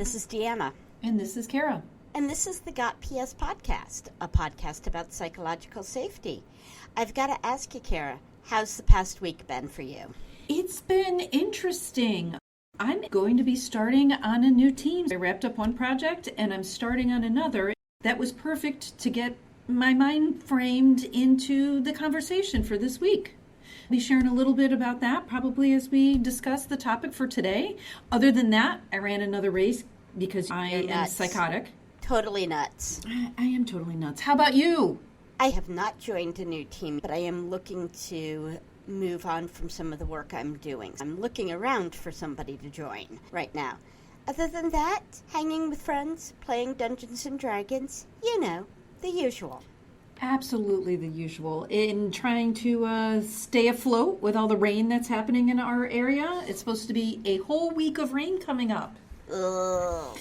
This is Deanna. And this is Kara. And this is the Got PS podcast, a podcast about psychological safety. I've got to ask you, Kara, how's the past week been for you? It's been interesting. I'm going to be starting on a new team. I wrapped up one project and I'm starting on another. That was perfect to get my mind framed into the conversation for this week. I'll be sharing a little bit about that probably as we discuss the topic for today. Other than that, I ran another race because I am psychotic. Totally nuts. I am totally nuts. How about you? I have not joined a new team, but I am looking to move on from some of the work I'm doing. I'm looking around for somebody to join right now. Other than that, hanging with friends, playing Dungeons and Dragons, you know, the usual. Absolutely the usual. In trying to stay afloat with all the rain that's happening in our area. It's supposed to be a whole week of rain coming up. Ugh.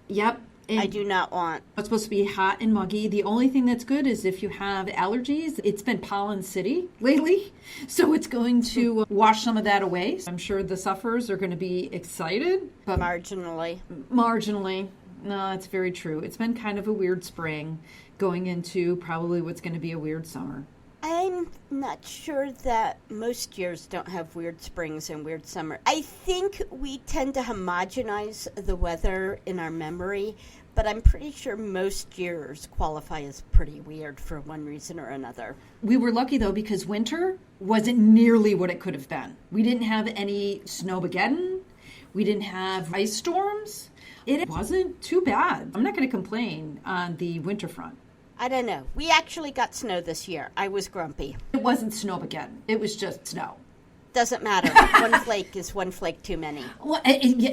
Yep. I do not want. It's supposed to be hot and muggy. The only thing that's good is if you have allergies. It's been pollen city lately, so it's going to wash some of that away. I'm sure the sufferers are going to be excited. But Marginally. No, it's very true. It's been kind of a weird spring going into probably what's going to be a weird summer. I'm not sure that most years don't have weird springs and weird summer. I think we tend to homogenize the weather in our memory, but I'm pretty sure most years qualify as pretty weird for one reason or another. We were lucky, though, because winter wasn't nearly what it could have been. We didn't have any snowmageddon. We didn't have ice storms. It wasn't too bad. I'm not going to complain on the winter front. I don't know. We actually got snow this year. I was grumpy. It wasn't snowmageddon. It was just snow. Doesn't matter. One flake is one flake too many. Well,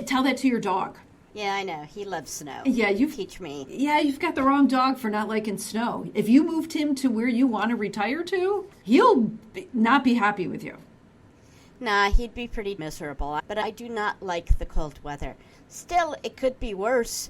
tell that to your dog. Yeah, I know. He loves snow. Yeah, teach me. Yeah, you've got the wrong dog for not liking snow. If you moved him to where you want to retire to, he'll not be happy with you. Nah, he'd be pretty miserable. But I do not like the cold weather. Still, it could be worse.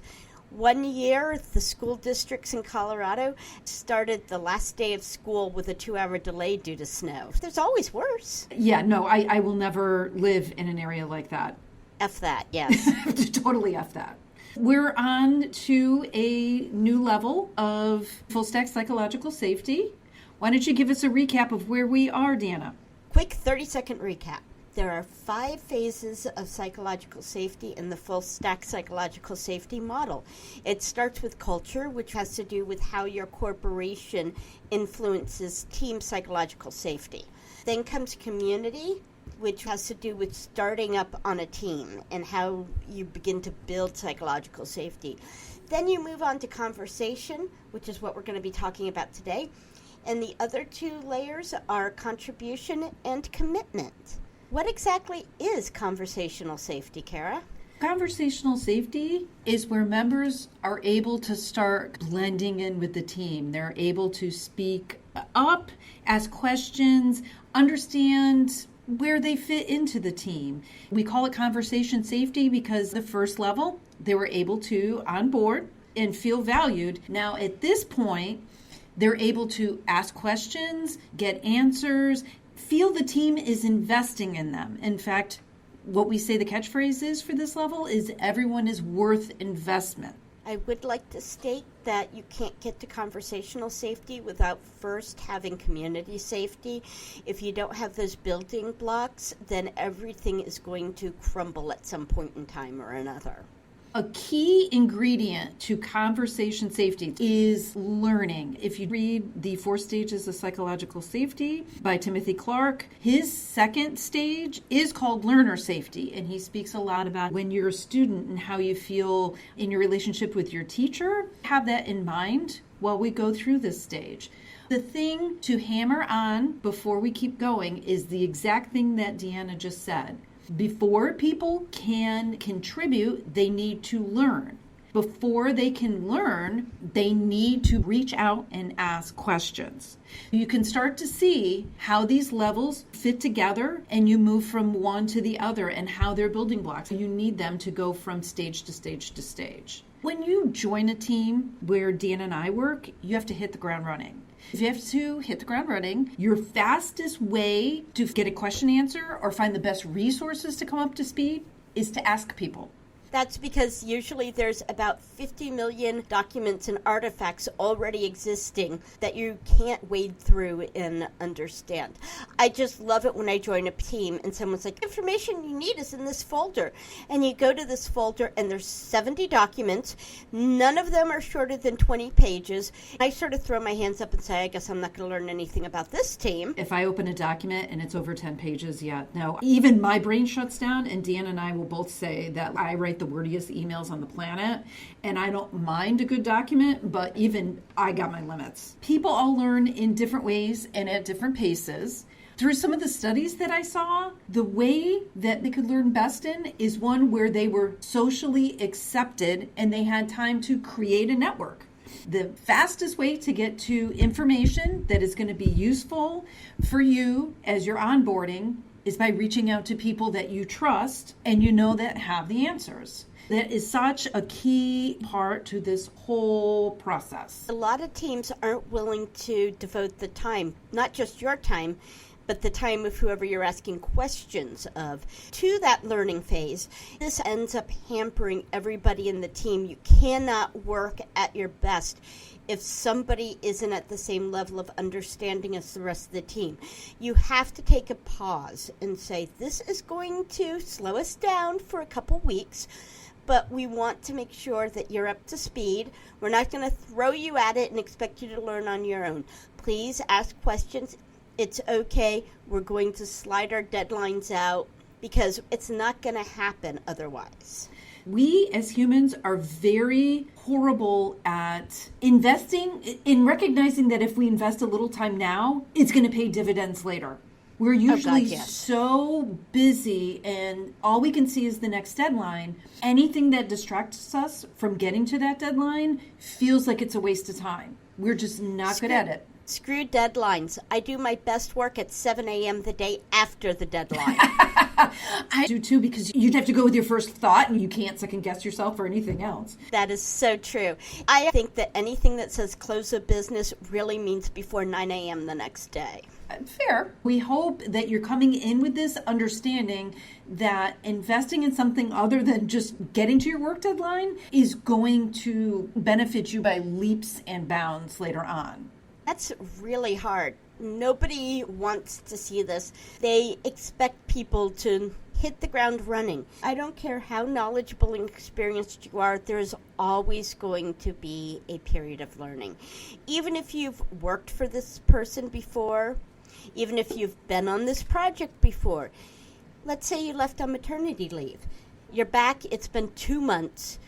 One year, the school districts in Colorado started the last day of school with a 2-hour delay due to snow. There's always worse. Yeah, no, I will never live in an area like that. F that, yes. Totally F that. We're on to a new level of full stack psychological safety. Why don't you give us a recap of where we are, Deanna? Quick 30-second recap. There are 5 phases of psychological safety in the full stack psychological safety model. It starts with culture, which has to do with how your corporation influences team psychological safety. Then comes community, which has to do with starting up on a team and how you begin to build psychological safety. Then you move on to conversation, which is what we're going to be talking about today. And the other 2 layers are contribution and commitment. What exactly is conversational safety, Kara? Conversational safety is where members are able to start blending in with the team. They're able to speak up, ask questions, understand where they fit into the team. We call it conversation safety because the first level, they were able to onboard and feel valued. Now, at this point, they're able to ask questions, get answers, feel the team is investing in them. In fact, what we say the catchphrase is for this level is everyone is worth investment. I would like to state that you can't get to conversational safety without first having community safety. If you don't have those building blocks, then everything is going to crumble at some point in time or another. A key ingredient to conversation safety is learning. If you read The 4 Stages of Psychological Safety by Timothy Clark, his second stage is called learner safety. And he speaks a lot about when you're a student and how you feel in your relationship with your teacher. Have that in mind while we go through this stage. The thing to hammer on before we keep going is the exact thing that Deanna just said. Before people can contribute, they need to learn. Before they can learn, they need to reach out and ask questions. You can start to see how these levels fit together and you move from one to the other and how they're building blocks. You need them to go from stage to stage to stage. When you join a team where Deanna and I work, you have to hit the ground running. If you have to hit the ground running, your fastest way to get a question answer or find the best resources to come up to speed is to ask people. That's because usually there's about 50 million documents and artifacts already existing that you can't wade through and understand. I just love it when I join a team and someone's like, information you need is in this folder. And you go to this folder and there's 70 documents. None of them are shorter than 20 pages. I sort of throw my hands up and say, I guess I'm not going to learn anything about this team. If I open a document and it's over 10 pages, no. Even my brain shuts down, and Deanna and I will both say that I write the wordiest emails on the planet, and I don't mind a good document, but even I got my limits. People all learn in different ways and at different paces. Through some of the studies that I saw, the way that they could learn best in is one where they were socially accepted and they had time to create a network. The fastest way to get to information that is going to be useful for you as you're onboarding is by reaching out to people that you trust and you know that have the answers. That is such a key part to this whole process. A lot of teams aren't willing to devote the time, not just your time, but the time of whoever you're asking questions of, to that learning phase. This ends up hampering everybody in the team. You cannot work at your best if somebody isn't at the same level of understanding as the rest of the team. You have to take a pause and say, this is going to slow us down for a couple weeks, but we want to make sure that you're up to speed. We're not going to throw you at it and expect you to learn on your own. Please ask questions. It's okay. We're going to slide our deadlines out because it's not going to happen otherwise. We as humans are very horrible at investing, in recognizing that if we invest a little time now, it's going to pay dividends later. We're usually so busy and all we can see is the next deadline. Anything that distracts us from getting to that deadline feels like it's a waste of time. We're just not good at it. Screw deadlines. I do my best work at 7 a.m. the day after the deadline. I do too, because you'd have to go with your first thought and you can't second guess yourself or anything else. That is so true. I think that anything that says close of business really means before 9 a.m. the next day. Fair. We hope that you're coming in with this understanding that investing in something other than just getting to your work deadline is going to benefit you by leaps and bounds later on. That's really hard. Nobody wants to see this. They expect people to hit the ground running. I don't care how knowledgeable and experienced you are, there's always going to be a period of learning. Even if you've worked for this person before, even if you've been on this project before. Let's say you left on maternity leave. You're back, it's been 2 months.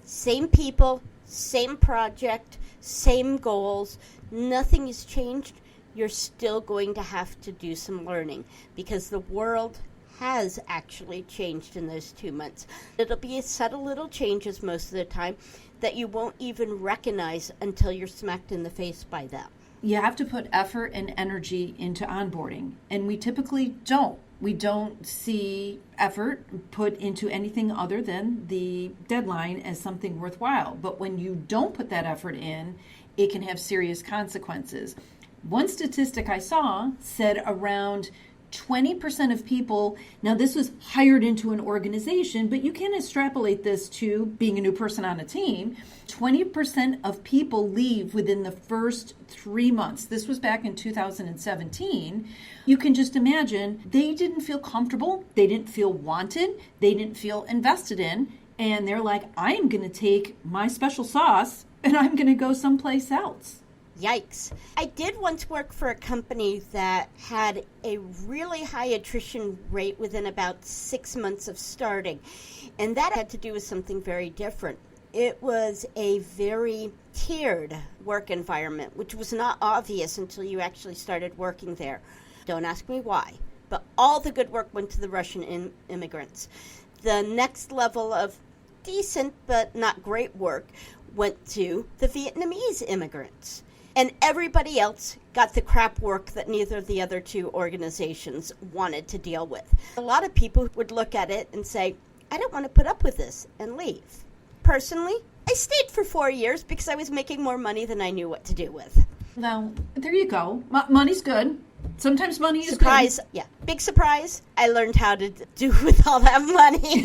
Same people, same project, same goals. Nothing has changed. You're still going to have to do some learning because the world has actually changed in those 2 months. It'll be subtle little changes most of the time that you won't even recognize until you're smacked in the face by them. You have to put effort and energy into onboarding, and we typically don't. We don't see effort put into anything other than the deadline as something worthwhile. But when you don't put that effort in, it can have serious consequences. One statistic I saw said around 20% of people, now this was hired into an organization, but you can extrapolate this to being a new person on a team. 20% of people leave within the first 3 months. This was back in 2017. You can just imagine they didn't feel comfortable. They didn't feel wanted. They didn't feel invested in. And they're like, I'm going to take my special sauce and I'm going to go someplace else. Yikes. I did once work for a company that had a really high attrition rate within about 6 months of starting. And that had to do with something very different. It was a very tiered work environment, which was not obvious until you actually started working there. Don't ask me why, but all the good work went to the Russian immigrants. The next level of decent but not great work went to the Vietnamese immigrants. And everybody else got the crap work that neither of the other two organizations wanted to deal with. A lot of people would look at it and say, I don't want to put up with this, and leave. Personally, I stayed for 4 years because I was making more money than I knew what to do with. Now, there you go. Money's good. Sometimes money is surprise. Good. Yeah, big surprise. I learned how to do with all that money.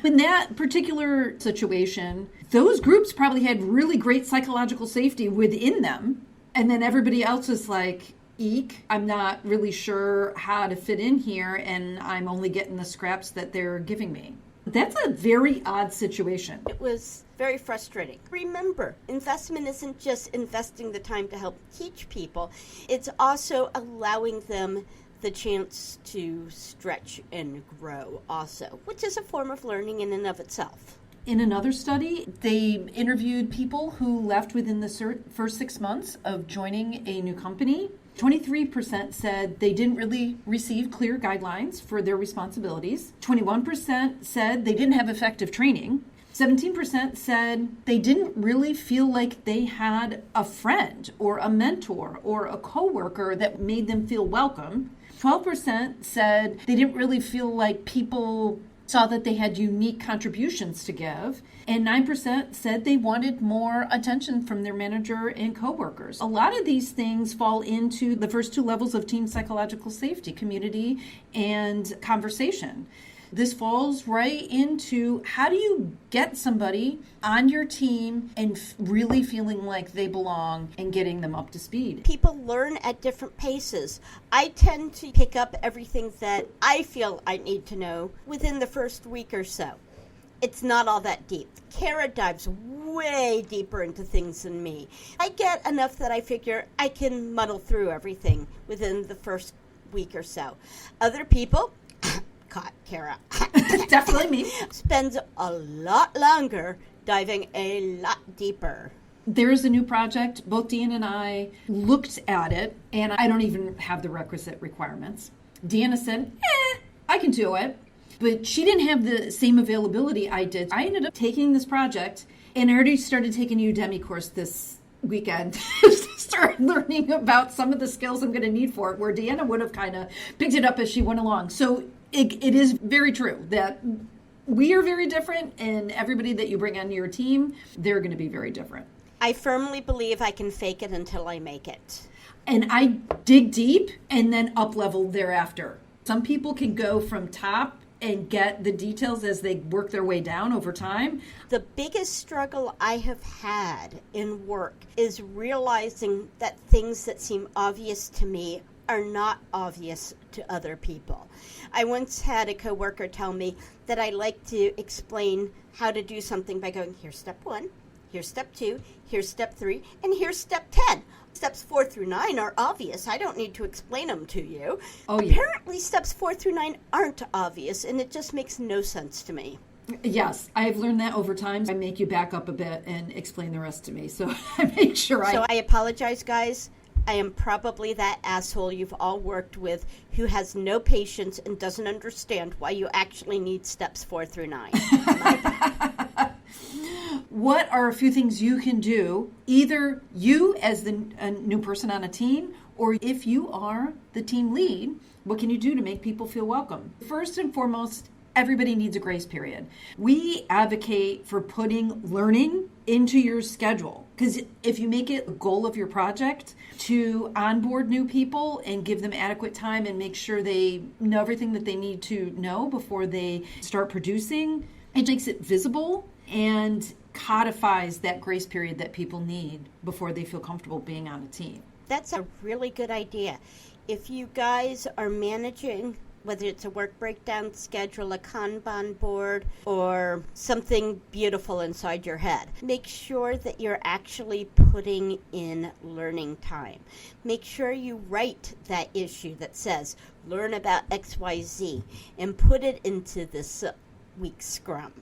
In that particular situation, those groups probably had really great psychological safety within them. And then everybody else is like, eek, I'm not really sure how to fit in here, and I'm only getting the scraps that they're giving me. That's a very odd situation. It was very frustrating. Remember, investment isn't just investing the time to help teach people. It's also allowing them the chance to stretch and grow also, which is a form of learning in and of itself. In another study, they interviewed people who left within the first 6 months of joining a new company. 23% said they didn't really receive clear guidelines for their responsibilities. 21% said they didn't have effective training. 17% said they didn't really feel like they had a friend or a mentor or a coworker that made them feel welcome. 12% said they didn't really feel like people saw that they had unique contributions to give, and 9% said they wanted more attention from their manager and coworkers. A lot of these things fall into the first two levels of team psychological safety, community and conversation. This falls right into how do you get somebody on your team and really feeling like they belong and getting them up to speed. People learn at different paces. I tend to pick up everything that I feel I need to know within the first week or so. It's not all that deep. Kara dives way deeper into things than me. I get enough that I figure I can muddle through everything within the first week or so. Other people, Kara, definitely me, spends a lot longer diving a lot deeper. There is a new project. Both Deanna and I looked at it, and I don't even have the requisite requirements. Deanna said, I can do it. But she didn't have the same availability I did. I ended up taking this project, and I already started taking a Udemy course this weekend to start learning about some of the skills I'm going to need for it, where Deanna would have kind of picked it up as she went along. So it is very true that we are very different, and everybody that you bring onto your team, they're going to be very different. I firmly believe I can fake it until I make it. And I dig deep and then up level thereafter. Some people can go from top and get the details as they work their way down over time. The biggest struggle I have had in work is realizing that things that seem obvious to me are not obvious to other people. I once had a coworker tell me that I like to explain how to do something by going, here's step 1, here's step 2, here's step 3, and here's step 10. Steps 4 through 9 are obvious. I don't need to explain them to you. Oh, yeah. Apparently, steps 4 through 9 aren't obvious, and it just makes no sense to me. Yes, I've learned that over time. I make you back up a bit and explain the rest to me. So I make sure So I apologize, guys. I am probably that asshole you've all worked with who has no patience and doesn't understand why you actually need steps 4 through 9. What are a few things you can do, either you as a new person on a team, or if you are the team lead, what can you do to make people feel welcome? First and foremost, everybody needs a grace period. We advocate for putting learning into your schedule, because if you make it a goal of your project to onboard new people and give them adequate time and make sure they know everything that they need to know before they start producing, it makes it visible and codifies that grace period that people need before they feel comfortable being on a team. That's a really good idea. If you guys are managing, whether it's a work breakdown schedule, a Kanban board, or something beautiful inside your head, make sure that you're actually putting in learning time. Make sure you write that issue that says, learn about XYZ, and put it into this week's scrum.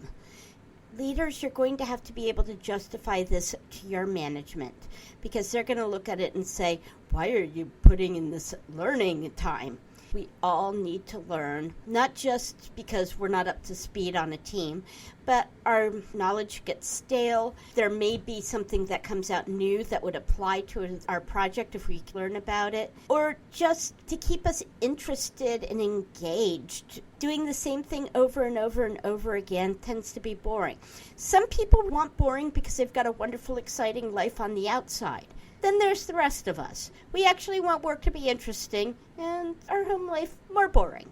Leaders, you're going to have to be able to justify this to your management, because they're going to look at it and say, why are you putting in this learning time? We all need to learn, not just because we're not up to speed on a team, but our knowledge gets stale. There may be something that comes out new that would apply to our project if we learn about it, or just to keep us interested and engaged. Doing the same thing over and over and over again tends to be boring. Some people want boring because they've got a wonderful, exciting life on the outside. Then there's the rest of us. We actually want work to be interesting and our home life more boring.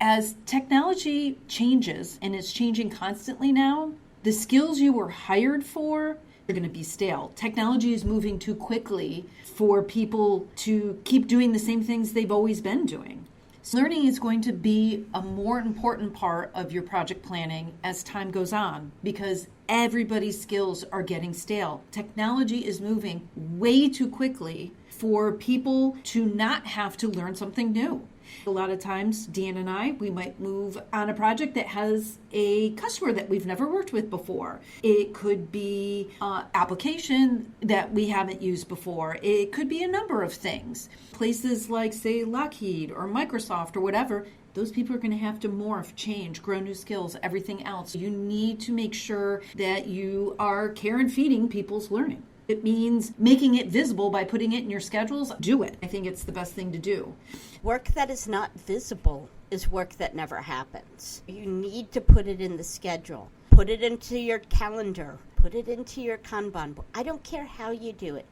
as technology changes, and it's changing constantly now, the skills you were hired for are going to be stale. Technology is moving too quickly for people to keep doing the same things they've always been doing. So learning is going to be a more important part of your project planning as time goes on, because everybody's skills are getting stale. Technology is moving way too quickly for people to not have to learn something new. A lot of times, Deanna and I, we might move on a project that has a customer that we've never worked with before. It could be an application that we haven't used before. It could be a number of things. Places like, say, Lockheed or Microsoft or whatever, those people are going to have to morph, change, grow new skills, everything else. You need to make sure that you are care and feeding people's learning. It means making it visible by putting it in your schedules. Do it. I think it's the best thing to do. Work that is not visible is work that never happens. You need to put it in the schedule. Put it into your calendar. Put it into your Kanban board. I don't care how you do it.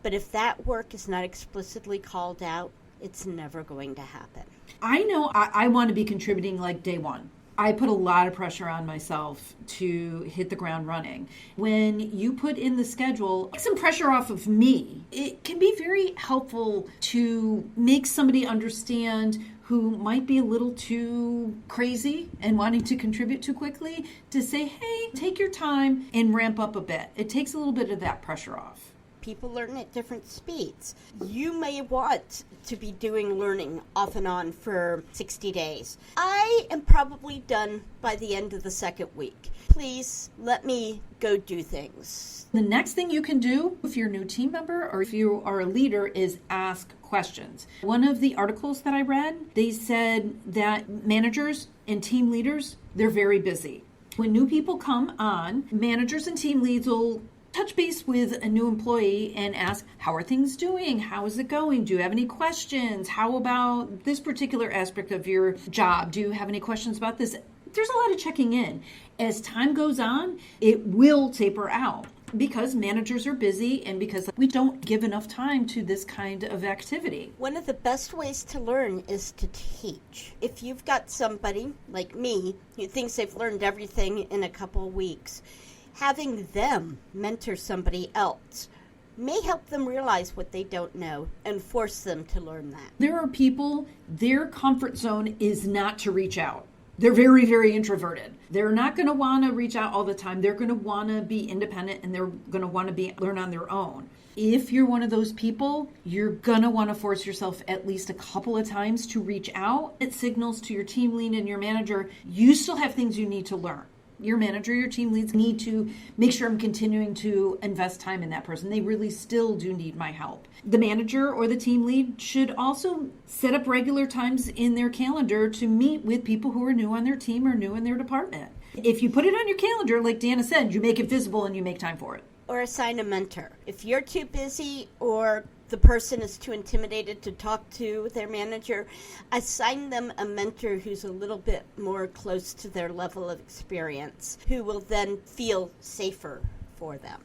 But if that work is not explicitly called out, it's never going to happen. I know I want to be contributing like day one. I put a lot of pressure on myself to hit the ground running. When you put in the schedule, take some pressure off of me. It can be very helpful to make somebody understand who might be a little too crazy and wanting to contribute too quickly to say, hey, take your time and ramp up a bit. It takes a little bit of that pressure off. People learn at different speeds. You may want to be doing learning off and on for 60 days. I am probably done by the end of the second week. Please let me go do things. The next thing you can do if you're a new team member or if you are a leader is ask questions. One of the articles that I read, they said that managers and team leaders, they're very busy. When new people come on, managers and team leads will touch base with a new employee and ask, how are things doing? How is it going? Do you have any questions? How about this particular aspect of your job? Do you have any questions about this? There's a lot of checking in. As time goes on, it will taper out because managers are busy and because we don't give enough time to this kind of activity. One of the best ways to learn is to teach. If you've got somebody like me who thinks they've learned everything in a couple of weeks, having them mentor somebody else may help them realize what they don't know and force them to learn that. There are people, their comfort zone is not to reach out. They're very, very introverted. They're not going to want to reach out all the time. They're going to want to be independent and they're going to want to learn on their own. If you're one of those people, you're going to want to force yourself at least a couple of times to reach out. It signals to your team lead and your manager, you still have things you need to learn. Your manager, your team leads need to make sure I'm continuing to invest time in that person. They really still do need my help. The manager or the team lead should also set up regular times in their calendar to meet with people who are new on their team or new in their department. If you put it on your calendar, like Deanna said, you make it visible and you make time for it. Or assign a mentor. If you're too busy or the person is too intimidated to talk to their manager, assign them a mentor who's a little bit more close to their level of experience, who will then feel safer for them.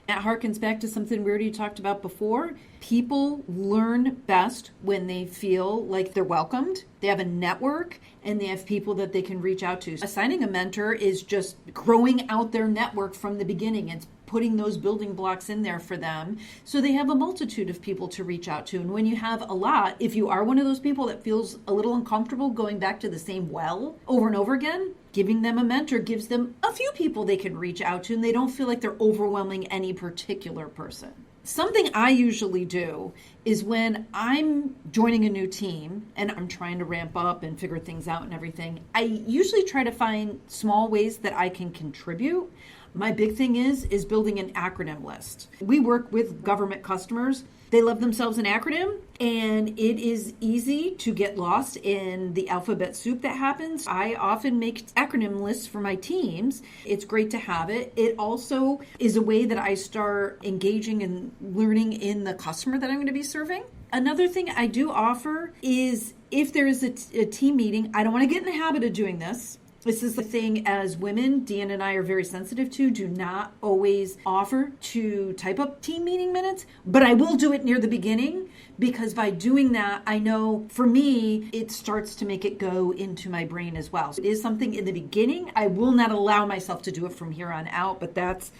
That harkens back to something we already talked about before. People learn best when they feel like they're welcomed, they have a network, and they have people that they can reach out to. Assigning a mentor is just growing out their network from the beginning. It's putting those building blocks in there for them so they have a multitude of people to reach out to. And when you have a lot, if you are one of those people that feels a little uncomfortable going back to the same well over and over again, giving them a mentor gives them a few people they can reach out to and they don't feel like they're overwhelming any particular person. Something I usually do is when I'm joining a new team and I'm trying to ramp up and figure things out and everything, I usually try to find small ways that I can contribute. My big thing is building an acronym list. We work with government customers. They love themselves an acronym, and it is easy to get lost in the alphabet soup that happens. I often make acronym lists for my teams. It's great to have it. It also is a way that I start engaging and learning in the customer that I'm going to be serving. Another thing I do offer is if there is a team meeting, I don't want to get in the habit of doing this. This is the thing as women, Deanna and I are very sensitive to, do not always offer to type up team meeting minutes, but I will do it near the beginning because by doing that, I know for me, it starts to make it go into my brain as well. So it is something in the beginning. I will not allow myself to do it from here on out, but that's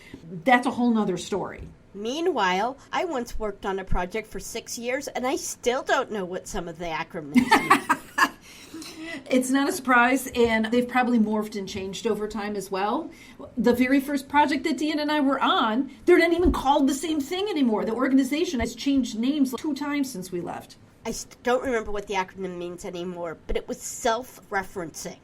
a whole nother story. Meanwhile, I once worked on a project for 6 years, and I still don't know what some of the acronyms mean. It's not a surprise, and they've probably morphed and changed over time as well. The very first project that Deanna and I were on, they're not even called the same thing anymore. The organization has changed names 2 times since we left. I don't remember what the acronym means anymore, but it was self-referencing.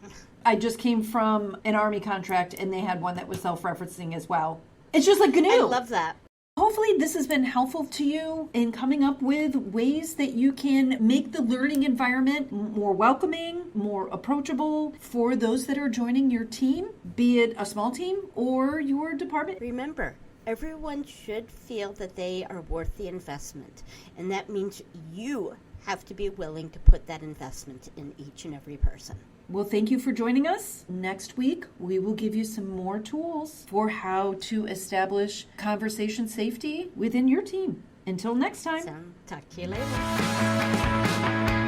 I just came from an Army contract, and they had one that was self-referencing as well. It's just like GNU. I love that. Hopefully this has been helpful to you in coming up with ways that you can make the learning environment more welcoming, more approachable for those that are joining your team, be it a small team or your department. Remember, everyone should feel that they are worth the investment, and that means you have to be willing to put that investment in each and every person. Well, thank you for joining us. Next week, we will give you some more tools for how to establish conversation safety within your team. Until next time. So, talk to you later.